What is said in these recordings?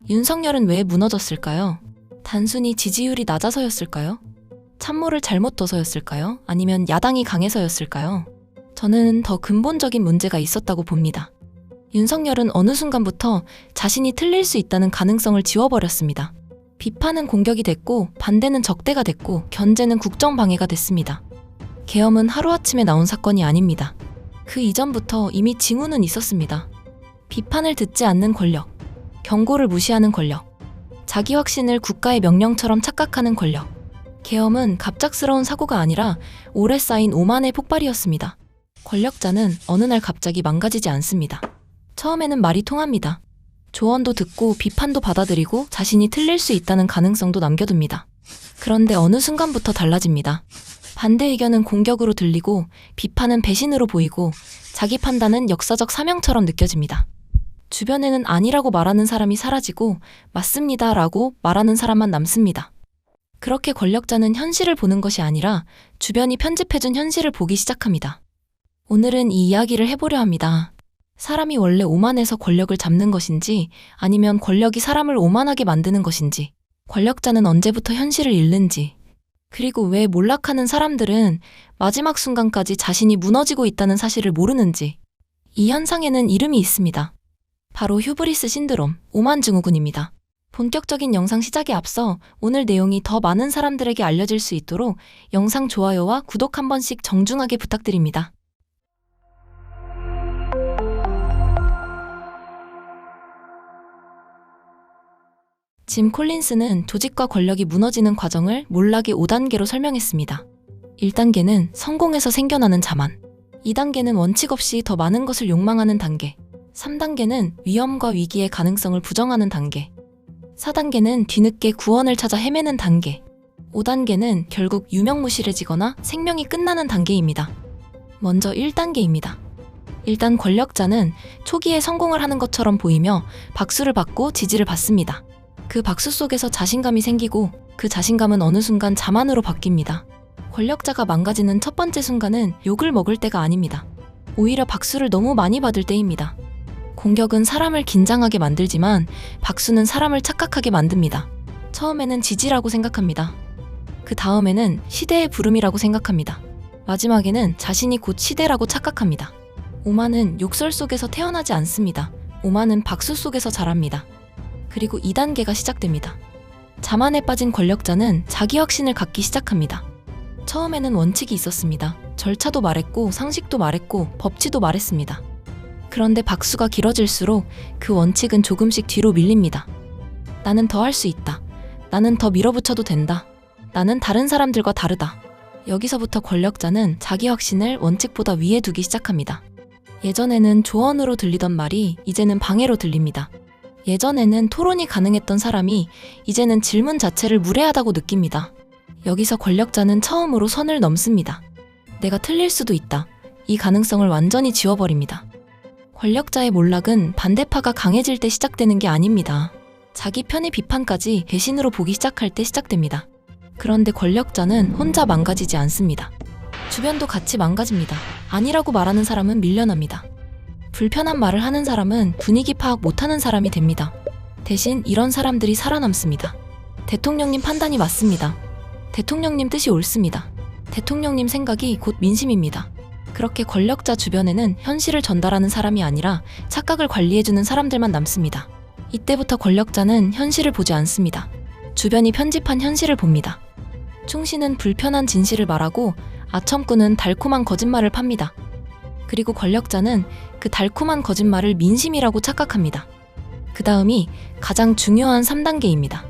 윤석열은 왜 무너졌을까요? 단순히 지지율이 낮아서였을까요? 참모를 잘못 둬서였을까요? 아니면 야당이 강해서였을까요? 저는 더 근본적인 문제가 있었다고 봅니다. 윤석열은 어느 순간부터 자신이 틀릴 수 있다는 가능성을 지워버렸습니다. 비판은 공격이 됐고 반대는 적대가 됐고 견제는 국정방해가 됐습니다. 계엄은 하루아침에 나온 사건이 아닙니다. 그 이전부터 이미 징후는 있었습니다. 비판을 듣지 않는 권력, 경고를 무시하는 권력, 자기 확신을 국가의 명령처럼 착각하는 권력. 계엄은 갑작스러운 사고가 아니라 오래 쌓인 오만의 폭발이었습니다. 권력자는 어느 날 갑자기 망가지지 않습니다. 처음에는 말이 통합니다. 조언도 듣고 비판도 받아들이고 자신이 틀릴 수 있다는 가능성도 남겨둡니다. 그런데 어느 순간부터 달라집니다. 반대 의견은 공격으로 들리고 비판은 배신으로 보이고 자기 판단은 역사적 사명처럼 느껴집니다. 주변에는 아니라고 말하는 사람이 사라지고 맞습니다 라고 말하는 사람만 남습니다. 그렇게 권력자는 현실을 보는 것이 아니라 주변이 편집해준 현실을 보기 시작합니다. 오늘은 이 이야기를 해보려 합니다. 사람이 원래 오만해서 권력을 잡는 것인지 아니면 권력이 사람을 오만하게 만드는 것인지, 권력자는 언제부터 현실을 잃는지, 그리고 왜 몰락하는 사람들은 마지막 순간까지 자신이 무너지고 있다는 사실을 모르는지. 이 현상에는 이름이 있습니다. 바로 휴브리스 신드롬, 오만 증후군입니다. 본격적인 영상 시작에 앞서 오늘 내용이 더 많은 사람들에게 알려질 수 있도록 영상 좋아요와 구독 한 번씩 정중하게 부탁드립니다. 짐 콜린스는 조직과 권력이 무너지는 과정을 몰락의 5단계로 설명했습니다. 1단계는 성공에서 생겨나는 자만, 2단계는 원칙 없이 더 많은 것을 욕망하는 단계, 3단계는 위험과 위기의 가능성을 부정하는 단계, 4단계는 뒤늦게 구원을 찾아 헤매는 단계, 5단계는 결국 유명무실해지거나 생명이 끝나는 단계입니다. 먼저 1단계입니다. 일단 권력자는 초기에 성공을 하는 것처럼 보이며 박수를 받고 지지를 받습니다. 그 박수 속에서 자신감이 생기고 그 자신감은 어느 순간 자만으로 바뀝니다. 권력자가 망가지는 첫 번째 순간은 욕을 먹을 때가 아닙니다. 오히려 박수를 너무 많이 받을 때입니다. 공격은 사람을 긴장하게 만들지만 박수는 사람을 착각하게 만듭니다. 처음에는 지지라고 생각합니다. 그 다음에는 시대의 부름이라고 생각합니다. 마지막에는 자신이 곧 시대라고 착각합니다. 오만은 욕설 속에서 태어나지 않습니다. 오만은 박수 속에서 자랍니다. 그리고 2단계가 시작됩니다. 자만에 빠진 권력자는 자기 확신을 갖기 시작합니다. 처음에는 원칙이 있었습니다. 절차도 말했고 상식도 말했고 법치도 말했습니다. 그런데 박수가 길어질수록 그 원칙은 조금씩 뒤로 밀립니다. 나는 더 할 수 있다. 나는 더 밀어붙여도 된다. 나는 다른 사람들과 다르다. 여기서부터 권력자는 자기 확신을 원칙보다 위에 두기 시작합니다. 예전에는 조언으로 들리던 말이 이제는 방해로 들립니다. 예전에는 토론이 가능했던 사람이 이제는 질문 자체를 무례하다고 느낍니다. 여기서 권력자는 처음으로 선을 넘습니다. 내가 틀릴 수도 있다. 이 가능성을 완전히 지워버립니다. 권력자의 몰락은 반대파가 강해질 때 시작되는 게 아닙니다. 자기 편의 비판까지 배신으로 보기 시작할 때 시작됩니다. 그런데 권력자는 혼자 망가지지 않습니다. 주변도 같이 망가집니다. 아니라고 말하는 사람은 밀려납니다. 불편한 말을 하는 사람은 분위기 파악 못하는 사람이 됩니다. 대신 이런 사람들이 살아남습니다. 대통령님 판단이 맞습니다. 대통령님 뜻이 옳습니다. 대통령님 생각이 곧 민심입니다. 그렇게 권력자 주변에는 현실을 전달하는 사람이 아니라 착각을 관리해주는 사람들만 남습니다. 이때부터 권력자는 현실을 보지 않습니다. 주변이 편집한 현실을 봅니다. 충신은 불편한 진실을 말하고 아첨꾼은 달콤한 거짓말을 팝니다. 그리고 권력자는 그 달콤한 거짓말을 민심이라고 착각합니다. 그 다음이 가장 중요한 3단계입니다.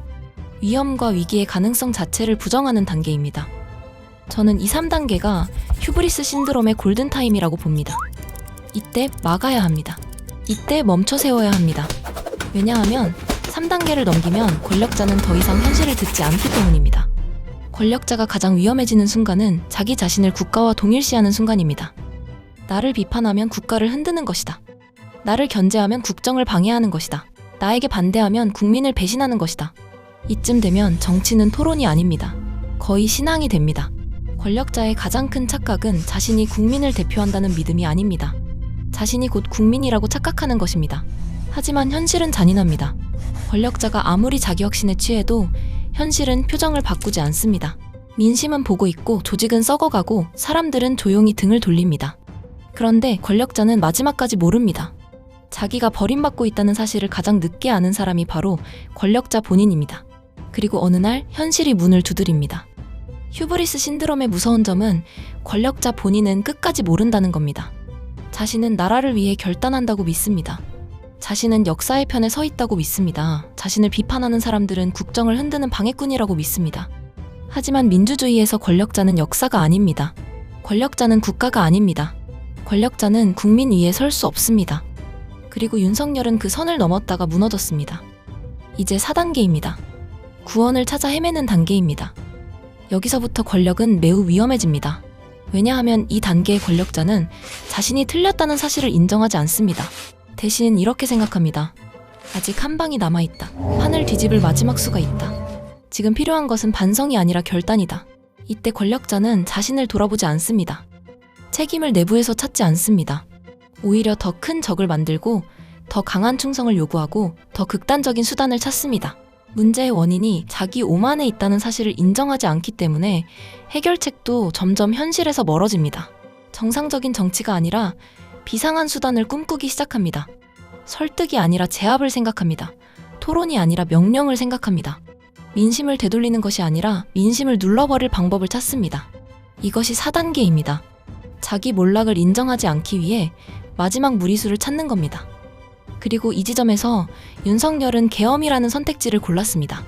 위험과 위기의 가능성 자체를 부정하는 단계입니다. 저는 이 3단계가 휴브리스 신드롬의 골든타임이라고 봅니다. 이때 막아야 합니다. 이때 멈춰 세워야 합니다. 왜냐하면 3단계를 넘기면 권력자는 더 이상 현실을 듣지 않기 때문입니다. 권력자가 가장 위험해지는 순간은 자기 자신을 국가와 동일시하는 순간입니다. 나를 비판하면 국가를 흔드는 것이다. 나를 견제하면 국정을 방해하는 것이다. 나에게 반대하면 국민을 배신하는 것이다. 이쯤 되면 정치는 토론이 아닙니다. 거의 신앙이 됩니다. 권력자의 가장 큰 착각은 자신이 국민을 대표한다는 믿음이 아닙니다. 자신이 곧 국민이라고 착각하는 것입니다. 하지만 현실은 잔인합니다. 권력자가 아무리 자기 확신에 취해도 현실은 표정을 바꾸지 않습니다. 민심은 보고 있고 조직은 썩어가고 사람들은 조용히 등을 돌립니다. 그런데 권력자는 마지막까지 모릅니다. 자기가 버림받고 있다는 사실을 가장 늦게 아는 사람이 바로 권력자 본인입니다. 그리고 어느 날 현실이 문을 두드립니다. 휴브리스 신드롬의 무서운 점은 권력자 본인은 끝까지 모른다는 겁니다. 자신은 나라를 위해 결단한다고 믿습니다. 자신은 역사의 편에 서 있다고 믿습니다. 자신을 비판하는 사람들은 국정을 흔드는 방해꾼이라고 믿습니다. 하지만 민주주의에서 권력자는 역사가 아닙니다. 권력자는 국가가 아닙니다. 권력자는 국민 위에 설 수 없습니다. 그리고 윤석열은 그 선을 넘었다가 무너졌습니다. 이제 4단계입니다. 구원을 찾아 헤매는 단계입니다. 여기서부터 권력은 매우 위험해집니다. 왜냐하면 이 단계의 권력자는 자신이 틀렸다는 사실을 인정하지 않습니다. 대신 이렇게 생각합니다. 아직 한 방이 남아있다. 판을 뒤집을 마지막 수가 있다. 지금 필요한 것은 반성이 아니라 결단이다. 이때 권력자는 자신을 돌아보지 않습니다. 책임을 내부에서 찾지 않습니다. 오히려 더 큰 적을 만들고 더 강한 충성을 요구하고 더 극단적인 수단을 찾습니다. 문제의 원인이 자기 오만에 있다는 사실을 인정하지 않기 때문에 해결책도 점점 현실에서 멀어집니다. 정상적인 정치가 아니라 비상한 수단을 꿈꾸기 시작합니다. 설득이 아니라 제압을 생각합니다. 토론이 아니라 명령을 생각합니다. 민심을 되돌리는 것이 아니라 민심을 눌러버릴 방법을 찾습니다. 이것이 4단계입니다. 자기 몰락을 인정하지 않기 위해 마지막 무리수를 찾는 겁니다. 그리고 이 지점에서 윤석열은 계엄이라는 선택지를 골랐습니다.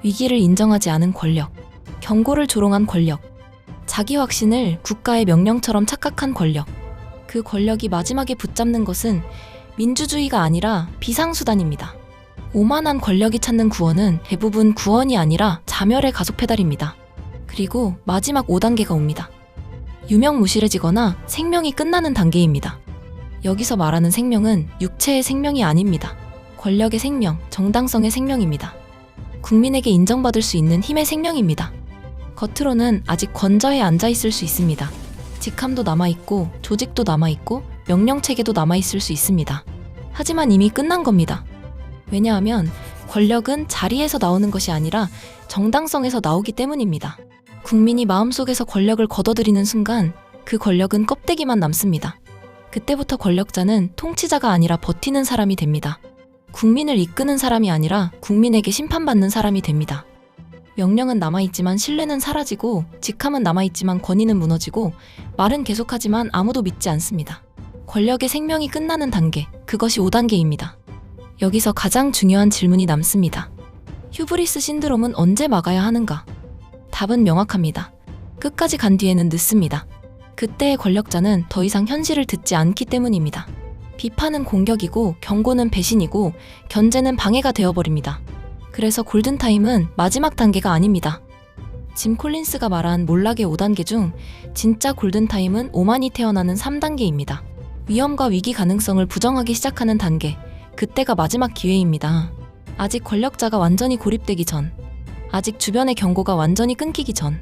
위기를 인정하지 않은 권력, 경고를 조롱한 권력, 자기 확신을 국가의 명령처럼 착각한 권력. 그 권력이 마지막에 붙잡는 것은 민주주의가 아니라 비상수단입니다. 오만한 권력이 찾는 구원은 대부분 구원이 아니라 자멸의 가속페달입니다. 그리고 마지막 5단계가 옵니다. 유명무실해지거나 생명이 끝나는 단계입니다. 여기서 말하는 생명은 육체의 생명이 아닙니다. 권력의 생명, 정당성의 생명입니다. 국민에게 인정받을 수 있는 힘의 생명입니다. 겉으로는 아직 권좌에 앉아있을 수 있습니다. 직함도 남아있고 조직도 남아있고 명령체계도 남아있을 수 있습니다. 하지만 이미 끝난 겁니다. 왜냐하면 권력은 자리에서 나오는 것이 아니라 정당성에서 나오기 때문입니다. 국민이 마음속에서 권력을 걷어들이는 순간 그 권력은 껍데기만 남습니다. 그때부터 권력자는 통치자가 아니라 버티는 사람이 됩니다. 국민을 이끄는 사람이 아니라 국민에게 심판받는 사람이 됩니다. 명령은 남아있지만 신뢰는 사라지고 직함은 남아있지만 권위는 무너지고 말은 계속하지만 아무도 믿지 않습니다. 권력의 생명이 끝나는 단계, 그것이 5단계입니다. 여기서 가장 중요한 질문이 남습니다. 휴브리스 신드롬은 언제 막아야 하는가? 답은 명확합니다. 끝까지 간 뒤에는 늦습니다. 그때의 권력자는 더 이상 현실을 듣지 않기 때문입니다. 비판은 공격이고 경고는 배신이고 견제는 방해가 되어버립니다. 그래서 골든타임은 마지막 단계가 아닙니다. 짐 콜린스가 말한 몰락의 5단계 중 진짜 골든타임은 오만이 태어나는 3단계입니다. 위험과 위기 가능성을 부정하기 시작하는 단계, 그때가 마지막 기회입니다. 아직 권력자가 완전히 고립되기 전, 아직 주변의 경고가 완전히 끊기기 전,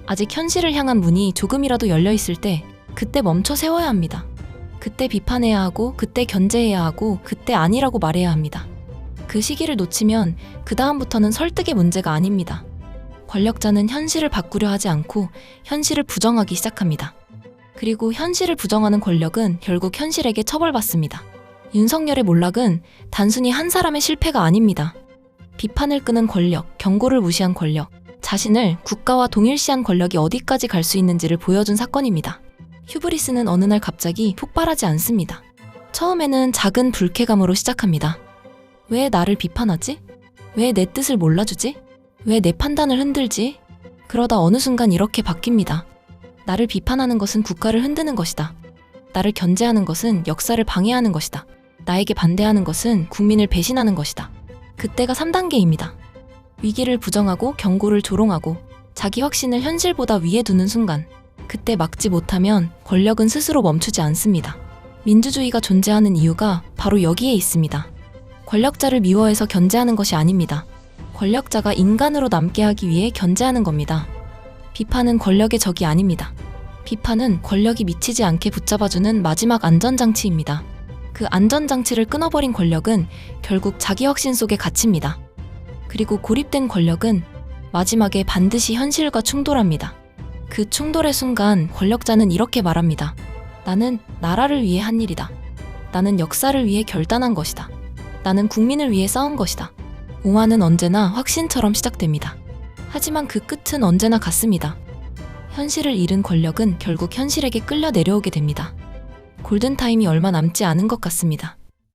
아직 현실을 향한 문이 조금이라도 열려있을 때 그때 멈춰 세워야 합니다. 그때 비판해야 하고 그때 견제해야 하고 그때 아니라고 말해야 합니다. 그 시기를 놓치면 그 다음부터는 설득의 문제가 아닙니다. 권력자는 현실을 바꾸려 하지 않고 현실을 부정하기 시작합니다. 그리고 현실을 부정하는 권력은 결국 현실에게 처벌받습니다. 윤석열의 몰락은 단순히 한 사람의 실패가 아닙니다. 비판을 끄는 권력, 경고를 무시한 권력, 자신을 국가와 동일시한 권력이 어디까지 갈 수 있는지를 보여준 사건입니다. 휴브리스는 어느 날 갑자기 폭발하지 않습니다. 처음에는 작은 불쾌감으로 시작합니다. 왜 나를 비판하지? 왜 내 뜻을 몰라주지? 왜 내 판단을 흔들지? 그러다 어느 순간 이렇게 바뀝니다. 나를 비판하는 것은 국가를 흔드는 것이다. 나를 견제하는 것은 역사를 방해하는 것이다. 나에게 반대하는 것은 국민을 배신하는 것이다. 그때가 3단계입니다. 위기를 부정하고 경고를 조롱하고 자기 확신을 현실보다 위에 두는 순간, 그때 막지 못하면 권력은 스스로 멈추지 않습니다. 민주주의가 존재하는 이유가 바로 여기에 있습니다. 권력자를 미워해서 견제하는 것이 아닙니다. 권력자가 인간으로 남게 하기 위해 견제하는 겁니다. 비판은 권력의 적이 아닙니다. 비판은 권력이 미치지 않게 붙잡아주는 마지막 안전장치입니다. 그 안전장치를 끊어버린 권력은 결국 자기 확신 속에 갇힙니다. 그리고 고립된 권력은 마지막에 반드시 현실과 충돌합니다. 그 충돌의 순간 권력자는 이렇게 말합니다. 나는 나라를 위해 한 일이다. 나는 역사를 위해 결단한 것이다. 나는 국민을 위해 싸운 것이다. 오만은 언제나 확신처럼 시작됩니다. 하지만 그 끝은 언제나 같습니다. 현실을 잃은 권력은 결국 현실에게 끌려 내려오게 됩니다. 골든타임이 얼마 남지 않은 것 같습니다.